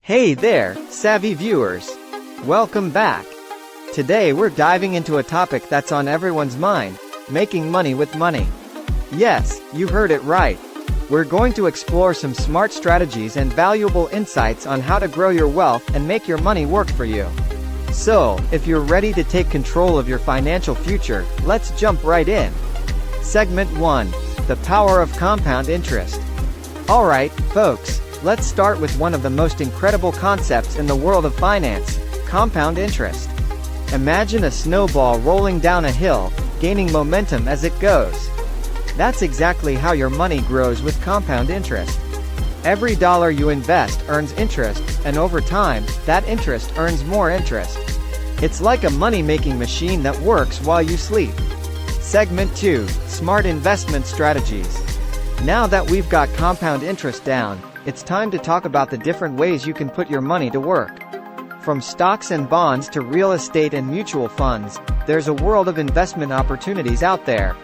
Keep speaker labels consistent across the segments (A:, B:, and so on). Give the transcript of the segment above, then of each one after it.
A: Hey there, savvy viewers. Welcome back. Today we're diving into a topic that's on everyone's mind, making money with money. Yes, you heard it right. We're going to explore some smart strategies and valuable insights on how to grow your wealth and make your money work for you. So, if you're ready to take control of your financial future, let's jump right in. Segment 1. The power of compound interest. Alright, folks, let's start with one of the most incredible concepts in the world of finance, compound interest. Imagine a snowball rolling down a hill, gaining momentum as it goes. That's exactly how your money grows with compound interest. Every dollar you invest earns interest, and over time, that interest earns more interest. It's like a money-making machine that works while you sleep. Segment 2. Smart investment strategies. Now that we've got compound interest down, it's time to talk about the different ways you can put your money to work. From stocks and bonds to real estate and mutual funds, there's a world of investment opportunities out there.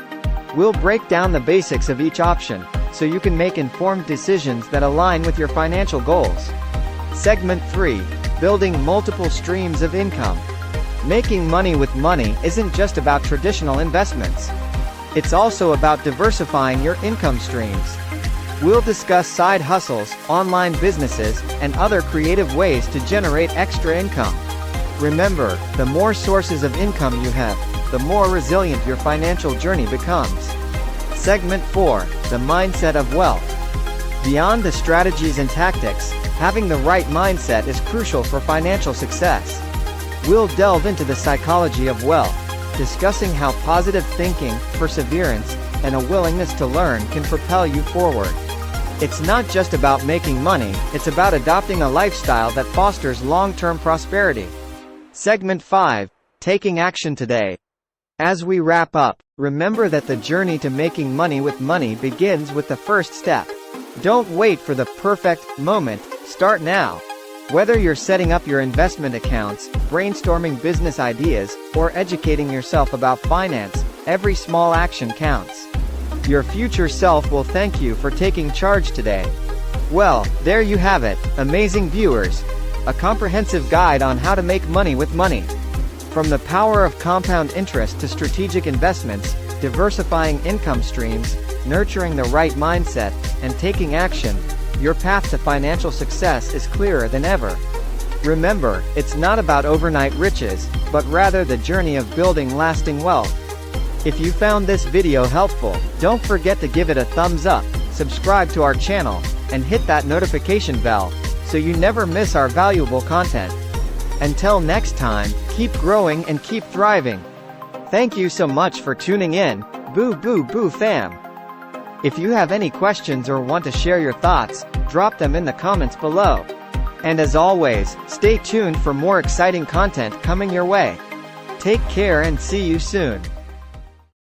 A: We'll break down the basics of each option, so you can make informed decisions that align with your financial goals. Segment 3. Building multiple streams of income. Making money with money isn't just about traditional investments. It's also about diversifying your income streams. We'll discuss side hustles, online businesses, and other creative ways to generate extra income. Remember, the more sources of income you have, the more resilient your financial journey becomes. Segment 4. The mindset of wealth. Beyond the strategies and tactics, having the right mindset is crucial for financial success. We'll delve into the psychology of wealth, discussing how positive thinking, perseverance, and a willingness to learn can propel you forward. It's not just about making money, it's about adopting a lifestyle that fosters long-term prosperity. Segment 5. Taking action today. As we wrap up, remember that the journey to making money with money begins with the first step. Don't wait for the perfect moment, start now. Whether you're setting up your investment accounts, brainstorming business ideas, or educating yourself about finance, every small action counts. Your future self will thank you for taking charge today. Well, there you have it, amazing viewers. A comprehensive guide on how to make money with money. From the power of compound interest to strategic investments, diversifying income streams, nurturing the right mindset, and taking action, your path to financial success is clearer than ever. Remember, it's not about overnight riches, but rather the journey of building lasting wealth. If you found this video helpful, don't forget to give it a thumbs up, subscribe to our channel, and hit that notification bell, so you never miss our valuable content. Until next time, keep growing and keep thriving. Thank you so much for tuning in, Boo fam. If you have any questions or want to share your thoughts, drop them in the comments below. And as always, stay tuned for more exciting content coming your way. Take care and see you soon.